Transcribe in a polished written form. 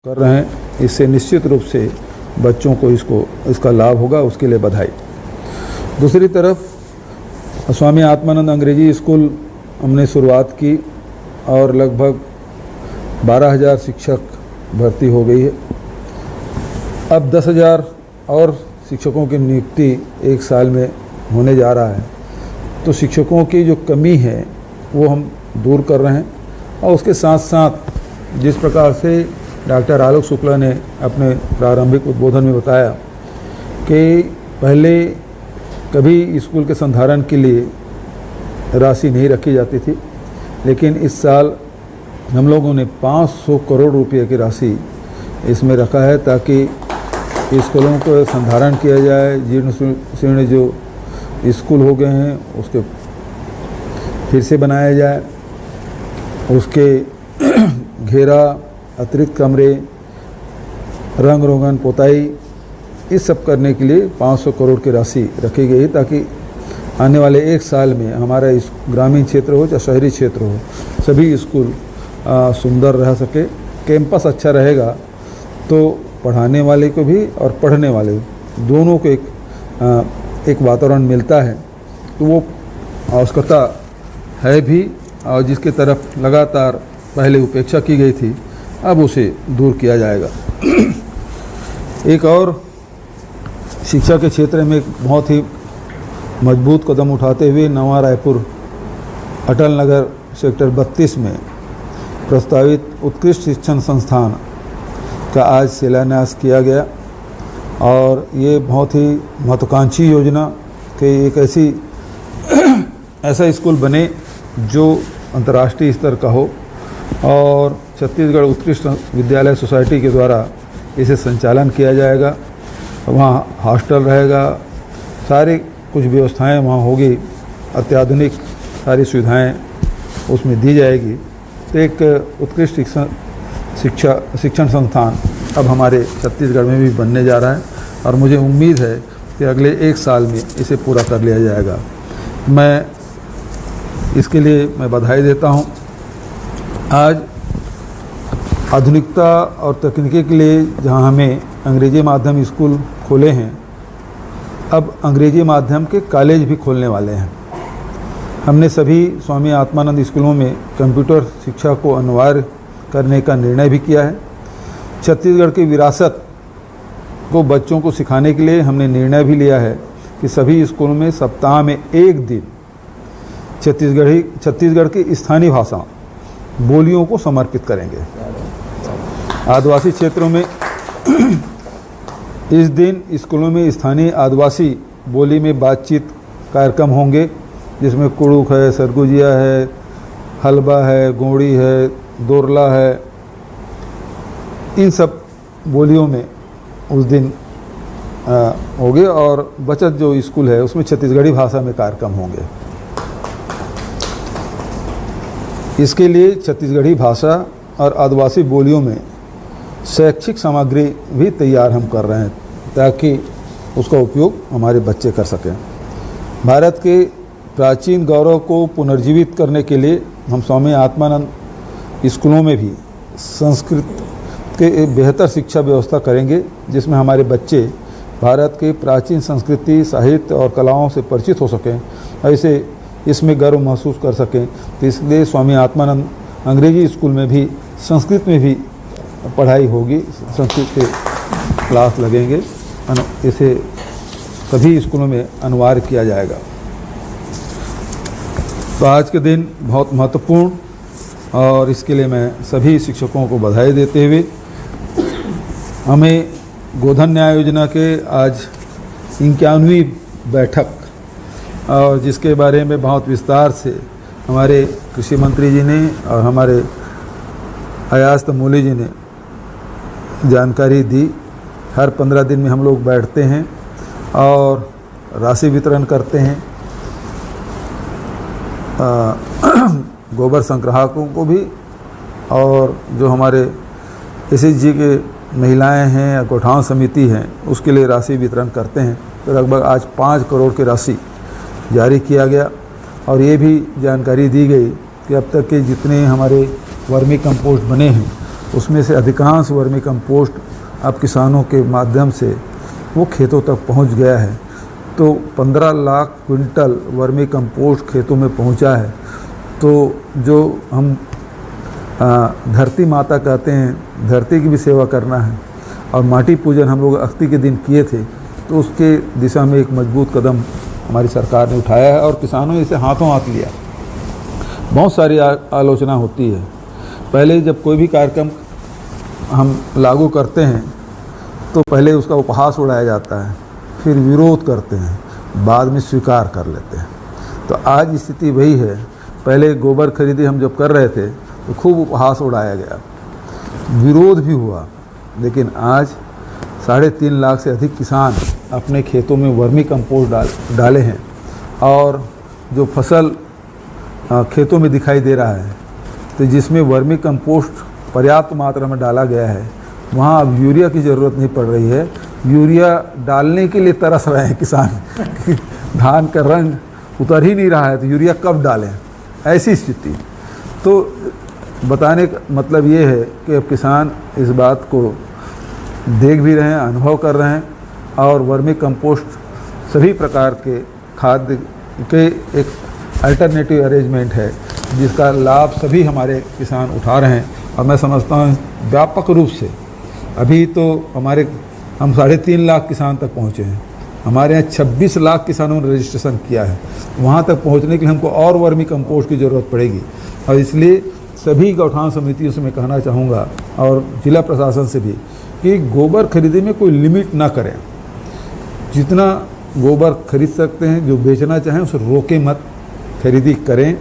कर रहे हैं, इससे निश्चित रूप से बच्चों को इसका लाभ होगा, उसके लिए बधाई। दूसरी तरफ स्वामी आत्मानंद अंग्रेजी स्कूल हमने शुरुआत की और लगभग 12,000 शिक्षक भर्ती हो गई है। अब 10,000 और शिक्षकों की नियुक्ति एक साल में होने जा रहा है, तो शिक्षकों की जो कमी है वो हम दूर कर रहे हैं। और उसके साथ साथ जिस प्रकार से डॉक्टर आलोक शुक्ला ने अपने प्रारंभिक उद्बोधन में बताया कि पहले कभी स्कूल के संधारण के लिए राशि नहीं रखी जाती थी, लेकिन इस साल हम लोगों ने 500 करोड़ रुपए की राशि इसमें रखा है ताकि स्कूलों को संधारण किया जाए। जीर्ण शीर्ण जो स्कूल हो गए हैं उसके फिर से बनाया जाए, उसके घेरा, अतिरिक्त कमरे, रंग रोगन, पोताई, इस सब करने के लिए 500 करोड़ की राशि रखी गई ताकि आने वाले एक साल में हमारा इस ग्रामीण क्षेत्र हो चाहे शहरी क्षेत्र हो, सभी स्कूल सुंदर रह सके। कैंपस अच्छा रहेगा तो पढ़ाने वाले को भी और पढ़ने वाले दोनों को एक वातावरण मिलता है, तो वो आवश्यकता है भी, और जिसकी तरफ लगातार पहले उपेक्षा की गई थी अब उसे दूर किया जाएगा। एक और शिक्षा के क्षेत्र में एक बहुत ही मजबूत कदम उठाते हुए नवा रायपुर अटल नगर सेक्टर 32 में प्रस्तावित उत्कृष्ट शिक्षण संस्थान का आज शिलान्यास किया गया। और ये बहुत ही महत्वाकांक्षी योजना कि एक ऐसा स्कूल बने जो अंतर्राष्ट्रीय स्तर का हो, और छत्तीसगढ़ उत्कृष्ट विद्यालय सोसाइटी के द्वारा इसे संचालन किया जाएगा। वहाँ हॉस्टल रहेगा, सारी कुछ व्यवस्थाएं वहाँ होगी, अत्याधुनिक सारी सुविधाएं उसमें दी जाएगी। तो एक उत्कृष्ट शिक्षण संस्थान अब हमारे छत्तीसगढ़ में भी बनने जा रहा है और मुझे उम्मीद है कि अगले एक साल में इसे पूरा कर लिया जाएगा। इसके लिए मैं बधाई देता हूँ। आज आधुनिकता और तकनीकी के लिए जहाँ हमें अंग्रेजी माध्यम स्कूल खोले हैं, अब अंग्रेजी माध्यम के कॉलेज भी खोलने वाले हैं। हमने सभी स्वामी आत्मानंद स्कूलों में कंप्यूटर शिक्षा को अनिवार्य करने का निर्णय भी किया है। छत्तीसगढ़ की विरासत को बच्चों को सिखाने के लिए हमने निर्णय भी लिया है कि सभी स्कूलों में सप्ताह में एक दिन छत्तीसगढ़ की स्थानीय भाषा बोलियों को समर्पित करेंगे। आदिवासी क्षेत्रों में इस दिन स्कूलों में स्थानीय आदिवासी बोली में बातचीत कार्यक्रम होंगे, जिसमें कुड़ुक है, सरगुजिया है, हलबा है, गोड़ी है, दोरला है, इन सब बोलियों में उस दिन होंगे। और बचत जो स्कूल है उसमें छत्तीसगढ़ी भाषा में कार्यक्रम होंगे। इसके लिए छत्तीसगढ़ी भाषा और आदिवासी बोलियों में शैक्षिक सामग्री भी तैयार हम कर रहे हैं ताकि उसका उपयोग हमारे बच्चे कर सकें। भारत के प्राचीन गौरव को पुनर्जीवित करने के लिए हम स्वामी आत्मानंद स्कूलों में भी संस्कृत के बेहतर शिक्षा व्यवस्था करेंगे, जिसमें हमारे बच्चे भारत के प्राचीन संस्कृति, साहित्य और कलाओं से परिचित हो सकें, ऐसे इसमें गर्व महसूस कर सकें। तो इसलिए स्वामी आत्मानंद अंग्रेजी स्कूल में भी संस्कृत में भी पढ़ाई होगी, संस्कृत के क्लास लगेंगे, इसे सभी स्कूलों में अनिवार्य किया जाएगा। तो आज के दिन बहुत महत्वपूर्ण, और इसके लिए मैं सभी शिक्षकों को बधाई देते हुए हमें गोधन न्याय योजना के आज 51वीं बैठक, और जिसके बारे में बहुत विस्तार से हमारे कृषि मंत्री जी ने और हमारे अयाज तमोली जी ने जानकारी दी। हर 15 दिन में हम लोग बैठते हैं और राशि वितरण करते हैं, गोबर संग्राहकों को भी, और जो हमारे SHG के महिलाएं हैं या गौठान समिति हैं उसके लिए राशि वितरण करते हैं। तो लगभग आज 5 करोड़ की राशि जारी किया गया। और ये भी जानकारी दी गई कि अब तक के जितने हमारे वर्मी कंपोस्ट बने हैं उसमें से अधिकांश वर्मी कंपोस्ट अब किसानों के माध्यम से वो खेतों तक पहुंच गया है। तो 15 लाख क्विंटल वर्मी कंपोस्ट खेतों में पहुंचा है। तो जो हम धरती माता कहते हैं, धरती की भी सेवा करना है और माटी पूजन हम लोग अख्ती के दिन किए थे, तो उसके दिशा में एक मजबूत कदम हमारी सरकार ने उठाया है और किसानों ने इसे हाथों हाथ लिया। बहुत सारी आलोचना होती है। पहले जब कोई भी कार्यक्रम हम लागू करते हैं तो पहले उसका उपहास उड़ाया जाता है, फिर विरोध करते हैं, बाद में स्वीकार कर लेते हैं। तो आज स्थिति वही है। पहले गोबर खरीदी हम जब कर रहे थे तो खूब उपहास उड़ाया गया, विरोध भी हुआ, लेकिन आज 3.5 लाख से अधिक किसान अपने खेतों में वर्मी कंपोस्ट डाले हैं और जो फसल खेतों में दिखाई दे रहा है, तो जिसमें वर्मी कंपोस्ट पर्याप्त मात्रा में डाला गया है, वहाँ अब यूरिया की ज़रूरत नहीं पड़ रही है। यूरिया डालने के लिए तरस रहे हैं किसान धान का रंग उतर ही नहीं रहा है, तो यूरिया कब डालें, ऐसी स्थिति। तो बताने का मतलब ये है कि अब किसान इस बात को देख भी रहे हैं, अनुभव कर रहे हैं और वर्मी कंपोस्ट सभी प्रकार के खाद्य के एक अल्टरनेटिव अरेंजमेंट है जिसका लाभ सभी हमारे किसान उठा रहे हैं। और मैं समझता हूँ व्यापक रूप से अभी तो हम 3.5 लाख किसान तक पहुँचे हैं। हमारे यहाँ 26 लाख किसानों ने रजिस्ट्रेशन किया है। वहाँ तक पहुँचने के लिए हमको और वर्मी कंपोस्ट की ज़रूरत पड़ेगी और इसलिए सभी गौठान समितियों से मैं कहना चाहूँगा और जिला प्रशासन से भी कि गोबर खरीदी में कोई लिमिट ना करें। जितना गोबर खरीद सकते हैं, जो बेचना चाहें उसे रोके मत, खरीदी करें